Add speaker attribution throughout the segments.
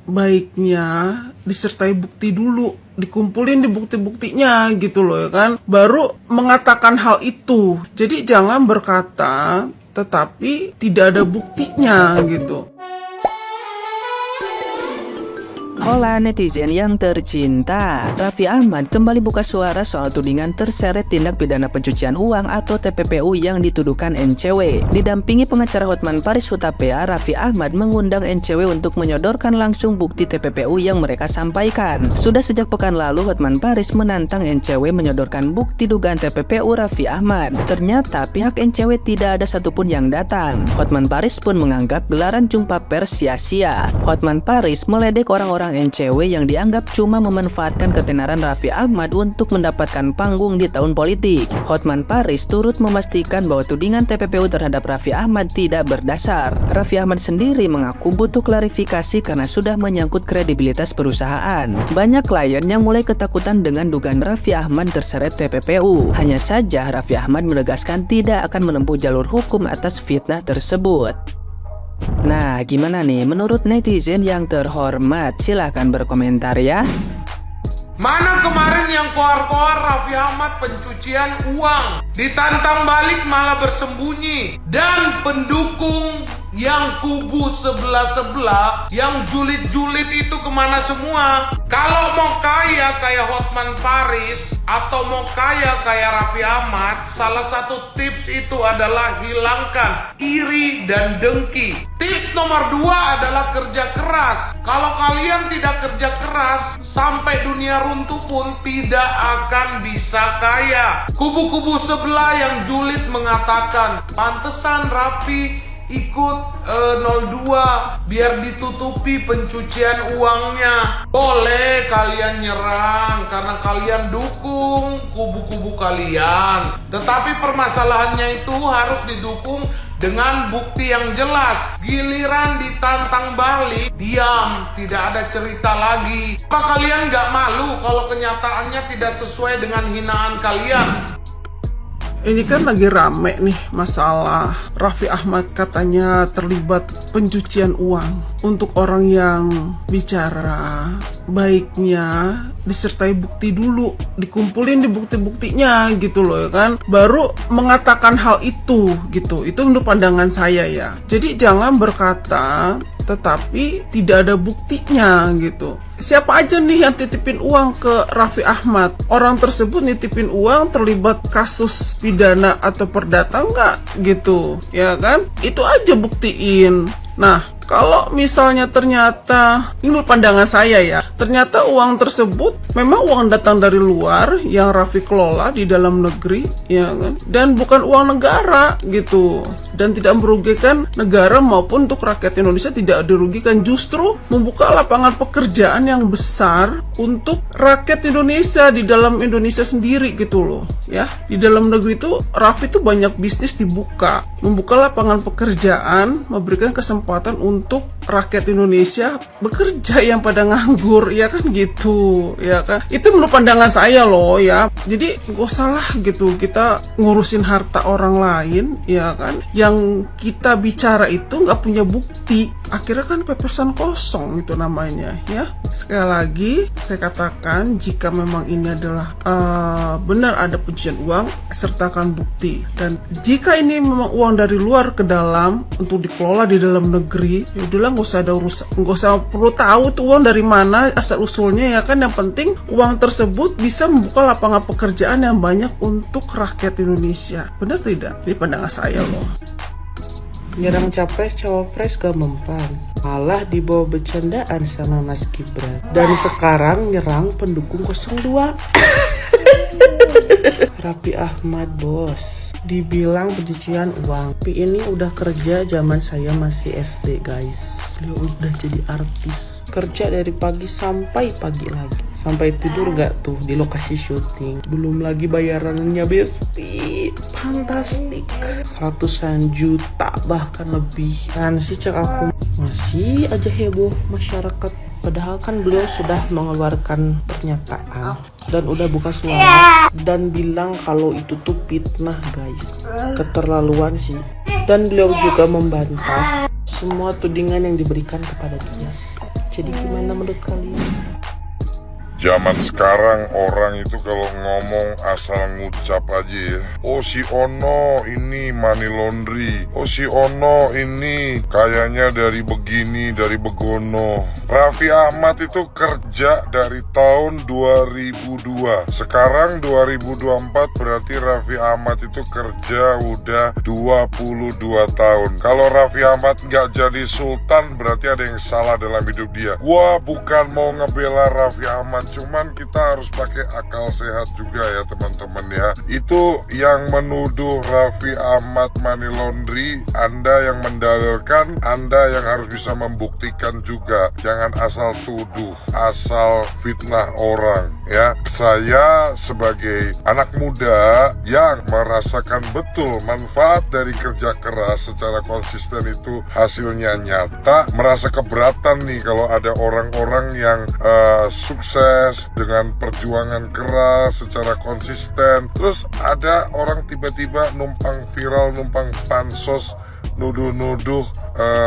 Speaker 1: baiknya disertai bukti dulu, dikumpulin di bukti-buktinya gitu loh ya kan, baru mengatakan hal itu. Jadi jangan berkata tetapi tidak ada buktinya gitu.
Speaker 2: Hola netizen yang tercinta, Raffi Ahmad kembali buka suara soal tudingan terseret tindak pidana pencucian uang atau TPPU yang dituduhkan NCW. Didampingi pengacara Hotman Paris Hutapea, Raffi Ahmad mengundang NCW untuk menyodorkan langsung bukti TPPU yang mereka sampaikan. Sudah sejak pekan lalu, Hotman Paris menantang NCW menyodorkan bukti dugaan TPPU Raffi Ahmad. Ternyata pihak NCW tidak ada satupun yang datang. Hotman Paris pun menganggap gelaran jumpa pers sia-sia. Hotman Paris meledek orang-orang NCW yang dianggap cuma memanfaatkan ketenaran Raffi Ahmad untuk mendapatkan panggung di tahun politik. Hotman Paris turut memastikan bahwa tudingan TPPU terhadap Raffi Ahmad tidak berdasar. Raffi Ahmad sendiri mengaku butuh klarifikasi karena sudah menyangkut kredibilitas perusahaan. Banyak klien yang mulai ketakutan dengan dugaan Raffi Ahmad terseret TPPU. Hanya saja Raffi Ahmad menegaskan tidak akan menempuh jalur hukum atas fitnah tersebut. Nah, gimana nih menurut netizen yang terhormat? Silahkan berkomentar ya.
Speaker 3: Mana kemarin yang koar-koar Raffi Ahmad pencucian uang, ditantang balik malah bersembunyi, dan pendukung yang kubu sebelah-sebelah yang julid-julid itu kemana semua? Kalau mau kaya kayak Hotman Paris atau mau kaya kayak Raffi Ahmad, salah satu tips itu adalah hilangkan iri dan dengki. Tips nomor 2 adalah kerja keras. Kalau kalian tidak kerja keras, sampai dunia runtuh pun tidak akan bisa kaya. Kubu-kubu sebelah yang julid mengatakan, pantesan Raffi ikut 02 biar ditutupi pencucian uangnya. Boleh kalian nyerang karena kalian dukung kubu-kubu kalian, tetapi permasalahannya itu harus didukung dengan bukti yang jelas. Giliran ditantang balik, diam, tidak ada cerita lagi. Apa kalian gak malu kalau kenyataannya tidak sesuai dengan hinaan kalian?
Speaker 1: Ini kan lagi rame nih masalah Raffi Ahmad katanya terlibat pencucian uang. Untuk orang yang bicara, baiknya disertai bukti dulu, dikumpulin di bukti-buktinya gitu loh ya kan, baru mengatakan hal itu gitu. Itu menurut pandangan saya ya. Jadi jangan berkata tetapi tidak ada buktinya gitu. Siapa aja nih yang titipin uang ke Raffi Ahmad? Orang tersebut nitipin uang terlibat kasus pidana atau perdata nggak gitu, ya kan? Itu aja buktiin. Nah, kalau misalnya ternyata, ini menurut pandangan saya ya, ternyata uang tersebut memang uang datang dari luar yang Raffi kelola di dalam negeri, ya kan? Dan bukan uang negara gitu, dan tidak merugikan negara maupun untuk rakyat Indonesia tidak dirugikan, justru membuka lapangan pekerjaan yang besar untuk rakyat Indonesia di dalam Indonesia sendiri gitu loh, ya. Di dalam negeri itu Raffi itu banyak bisnis dibuka, membuka lapangan pekerjaan, memberikan kesempatan untuk rakyat Indonesia bekerja yang pada nganggur, ya kan gitu, ya kan. Itu menurut pandangan saya loh ya. Jadi gak salah gitu kita ngurusin harta orang lain, ya kan. Yang kita bicara itu nggak punya bukti, akhirnya kan pepesan kosong itu namanya ya. Sekali lagi saya katakan, jika memang ini adalah benar ada pencucian uang, sertakan bukti. Dan jika ini memang uang dari luar ke dalam untuk dikelola di dalam negeri, ya udahlah, nggak usah ada urusan, nggak usah perlu tahu tuh uang dari mana asal usulnya, ya kan. Yang penting uang tersebut bisa membuka lapangan pekerjaan yang banyak untuk rakyat Indonesia. Benar tidak? Ini pandangan saya loh.
Speaker 4: Nyerang capres cawapres gak mempan, malah dibawa bercandaan sama Mas Gibran. Dan sekarang nyerang pendukung 02. Raffi Ahmad bos, dibilang pencucian uang, tapi ini udah kerja zaman saya masih SD guys. Beliau udah jadi artis, kerja dari pagi sampai pagi lagi, sampai tidur gak tuh di lokasi syuting. Belum lagi bayarannya besti, fantastik, ratusan juta bahkan lebih. Dan sih cek aku masih aja heboh masyarakat. Padahal kan beliau sudah mengeluarkan pernyataan dan udah buka suara dan bilang kalau itu tuh fitnah guys. Keterlaluan sih. Dan beliau juga membantah semua tudingan yang diberikan kepada dia. Jadi gimana menurut kalian?
Speaker 5: Zaman sekarang orang itu kalau ngomong asal ngucap aja ya. Oh si Ono ini money laundry. Oh si Ono ini kayaknya dari begini, dari begono. Raffi Ahmad itu kerja dari tahun 2002. Sekarang 2024 berarti Raffi Ahmad itu kerja udah 22 tahun. Kalau Raffi Ahmad nggak jadi sultan berarti ada yang salah dalam hidup dia. Gua bukan mau ngebela Raffi Ahmad, cuman kita harus pakai akal sehat juga ya teman-teman ya. Itu yang menuduh Raffi Ahmad money laundry, Anda yang mendalilkan, Anda yang harus bisa membuktikan juga. Jangan asal tuduh, asal fitnah orang ya. Saya sebagai anak muda yang merasakan betul manfaat dari kerja keras secara konsisten itu hasilnya nyata, merasa keberatan nih kalau ada orang-orang yang sukses dengan perjuangan keras secara konsisten, terus ada orang tiba-tiba numpang viral, numpang pansos, nuduh-nuduh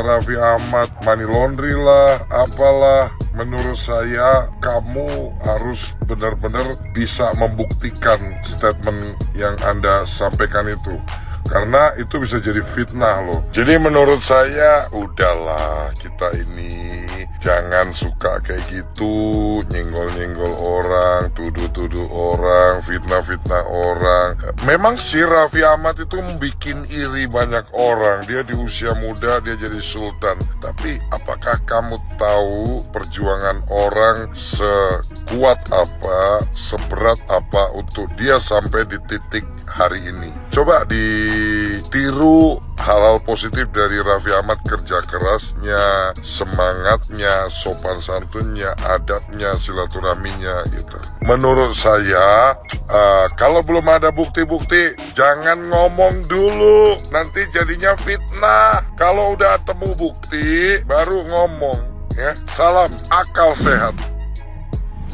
Speaker 5: Raffi Ahmad money laundry lah, apalah. Menurut saya kamu harus benar-benar bisa membuktikan statement yang Anda sampaikan itu, karena itu bisa jadi fitnah loh. Jadi menurut saya udahlah, kita ini jangan suka kayak gitu, nyenggol-nyenggol orang, tuduh-tuduh orang, fitnah-fitnah orang. Memang si Raffi Ahmad itu bikin iri banyak orang. Dia di usia muda dia jadi sultan. Tapi apakah kamu tahu perjuangan orang sekuat apa, seberat apa untuk dia sampai di titik hari ini? Coba ditiru hal-hal positif dari Raffi Ahmad, kerja kerasnya, semangatnya, sopan santunnya, adabnya, silaturahminya gitu. Menurut saya kalau belum ada bukti-bukti jangan ngomong dulu, nanti jadinya fitnah. Kalau udah temu bukti baru ngomong ya. Salam akal sehat.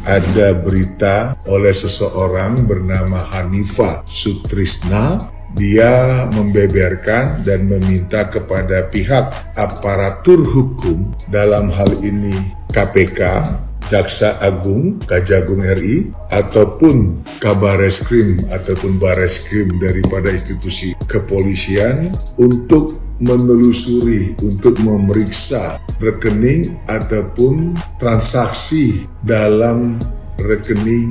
Speaker 6: Ada berita oleh seseorang bernama Hanifah Sutrisna. Dia membeberkan dan meminta kepada pihak aparatur hukum, dalam hal ini KPK, Jaksa Agung, Kejagung RI, ataupun Kabareskrim ataupun Bareskrim daripada institusi kepolisian, untuk menelusuri, untuk memeriksa rekening ataupun transaksi dalam rekening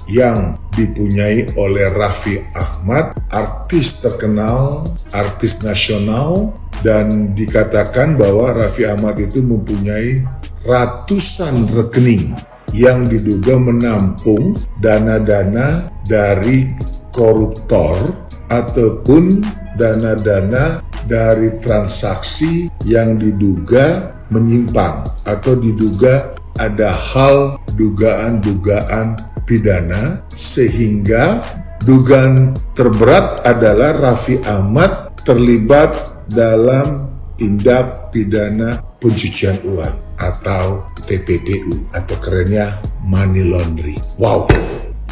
Speaker 6: yang dipunyai oleh Raffi Ahmad, artis terkenal, artis nasional, dan dikatakan bahwa Raffi Ahmad itu mempunyai ratusan rekening yang diduga menampung dana-dana dari koruptor ataupun dana-dana dari transaksi yang diduga menyimpang atau diduga ada hal dugaan-dugaan pidana, sehingga dugaan terberat adalah Raffi Ahmad terlibat dalam tindak pidana pencucian uang atau TPPU atau kerennya money laundry. Wow,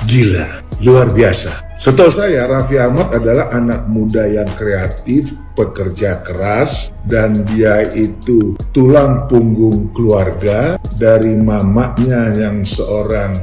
Speaker 6: gila, luar biasa. Setahu saya Raffi Ahmad adalah anak muda yang kreatif, pekerja keras, dan dia itu tulang punggung keluarga dari mamanya yang seorang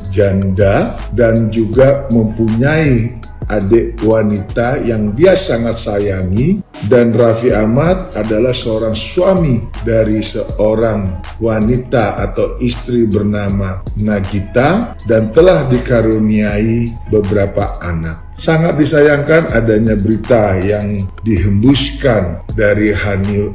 Speaker 6: janda, dan juga mempunyai adik wanita yang dia sangat sayangi. Dan Raffi Ahmad adalah seorang suami dari seorang wanita atau istri bernama Nagita dan telah dikaruniai beberapa anak. Sangat disayangkan adanya berita yang dihembuskan dari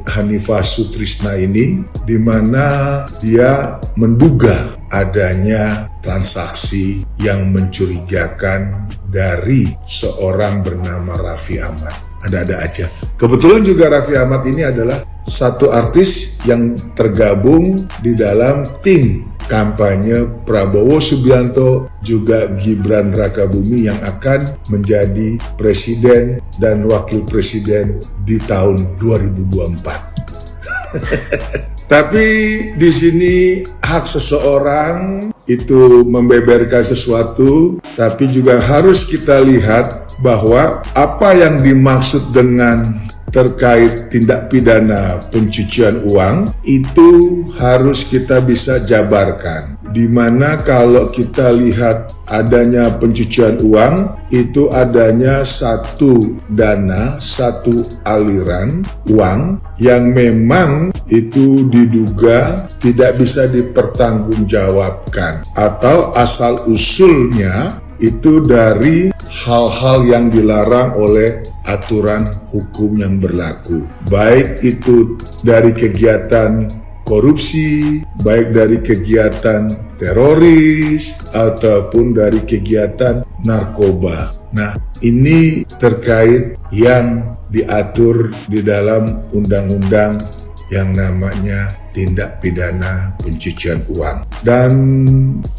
Speaker 6: Hanifah Sutrisna ini, di mana dia menduga adanya transaksi yang mencurigakan dari seorang bernama Raffi Ahmad. Ada-ada aja. Kebetulan juga Raffi Ahmad ini adalah satu artis yang tergabung di dalam tim kampanye Prabowo Subianto juga Gibran Rakabumi yang akan menjadi presiden dan wakil presiden di tahun 2024. Tapi di sini hak seseorang itu membeberkan sesuatu, tapi juga harus kita lihat bahwa apa yang dimaksud dengan terkait tindak pidana pencucian uang itu harus kita bisa jabarkan. Di mana kalau kita lihat adanya pencucian uang, itu adanya satu dana, satu aliran uang yang memang itu diduga tidak bisa dipertanggungjawabkan atau asal usulnya itu dari hal-hal yang dilarang oleh aturan hukum yang berlaku. Baik itu dari kegiatan korupsi, baik dari kegiatan teroris, ataupun dari kegiatan narkoba. Nah, ini terkait yang diatur di dalam undang-undang yang namanya tindak pidana pencucian uang. Dan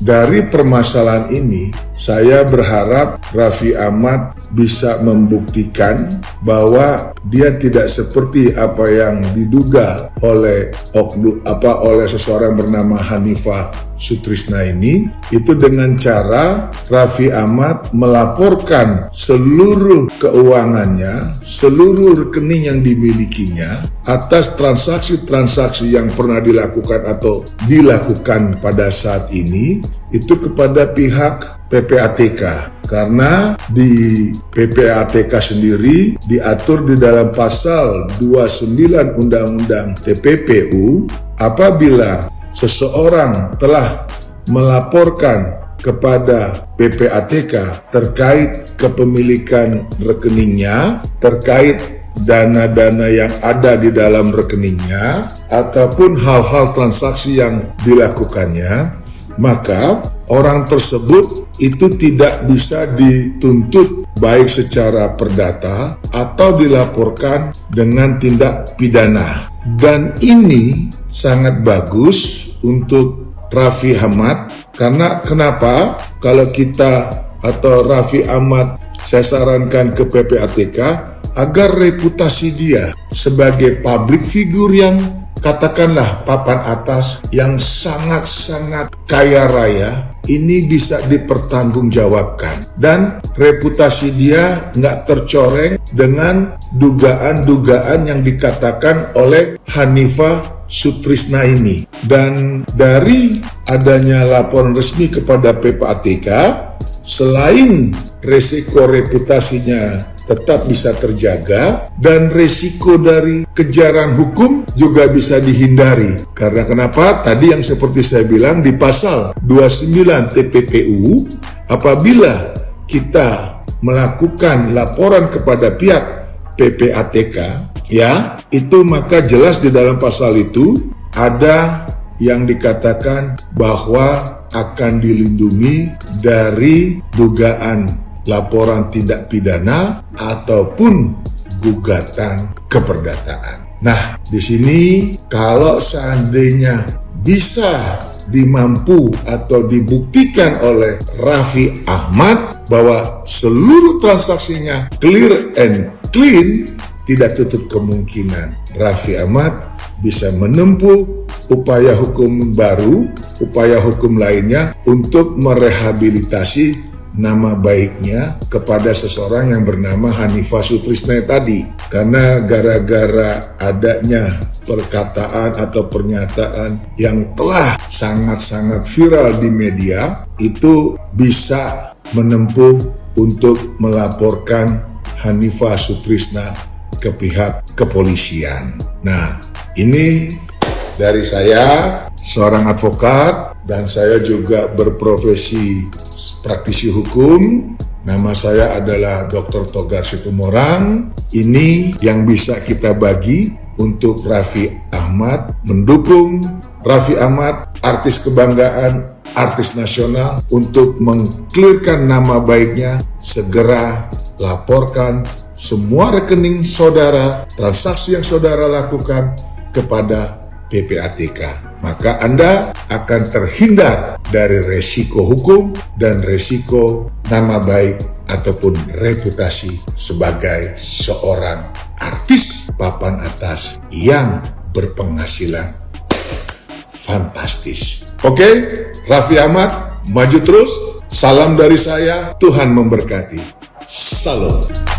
Speaker 6: dari permasalahan ini, saya berharap Raffi Ahmad bisa membuktikan bahwa dia tidak seperti apa yang diduga oleh seseorang bernama Hanifah Sutrisna ini, itu dengan cara Raffi Ahmad melaporkan seluruh keuangannya, seluruh rekening yang dimilikinya atas transaksi-transaksi yang pernah dilakukan atau dilakukan pada saat ini itu kepada pihak PPATK. Karena di PPATK sendiri diatur di dalam pasal 29 Undang-Undang TPPU, apabila seseorang telah melaporkan kepada PPATK terkait kepemilikan rekeningnya, terkait dana-dana yang ada di dalam rekeningnya, ataupun hal-hal transaksi yang dilakukannya, maka orang tersebut itu tidak bisa dituntut baik secara perdata atau dilaporkan dengan tindak pidana. Dan ini sangat bagus untuk Raffi Ahmad, karena kenapa? Kalau kita atau Raffi Ahmad, saya sarankan ke PPATK agar reputasi dia sebagai public figure yang katakanlah papan atas yang sangat-sangat kaya raya, ini bisa dipertanggungjawabkan dan reputasi dia nggak tercoreng dengan dugaan-dugaan yang dikatakan oleh Hanifah Sutrisna ini. Dan dari adanya laporan resmi kepada PPATK, selain resiko reputasinya tetap bisa terjaga dan resiko dari kejaran hukum juga bisa dihindari. Karena kenapa? Tadi yang seperti saya bilang di pasal 29 TPPU, apabila kita melakukan laporan kepada pihak PPATK, ya, itu maka jelas di dalam pasal itu ada yang dikatakan bahwa akan dilindungi dari dugaan laporan tindak pidana ataupun gugatan keperdataan. Nah, di sini kalau seandainya bisa dimampu atau dibuktikan oleh Raffi Ahmad bahwa seluruh transaksinya clear and clean, tidak tutup kemungkinan Raffi Ahmad bisa menempuh upaya hukum baru, upaya hukum lainnya untuk merehabilitasi nama baiknya kepada seseorang yang bernama Hanifah Sutrisna tadi. Karena gara-gara adanya perkataan atau pernyataan yang telah sangat-sangat viral di media, itu bisa menempuh untuk melaporkan Hanifah Sutrisna ke pihak kepolisian. Nah, ini dari saya, seorang advokat, dan saya juga berprofesi praktisi hukum. Nama saya adalah Dr. Togar Situmorang. Ini yang bisa kita bagi untuk Raffi Ahmad, mendukung Raffi Ahmad, artis kebanggaan, artis nasional, untuk mengklirkan nama baiknya. Segera laporkan semua rekening saudara, transaksi yang saudara lakukan kepada PPATK. Maka Anda akan terhindar dari resiko hukum dan resiko nama baik ataupun reputasi sebagai seorang artis papan atas yang berpenghasilan fantastis. Oke, Raffi Ahmad, maju terus. Salam dari saya, Tuhan memberkati. Salam.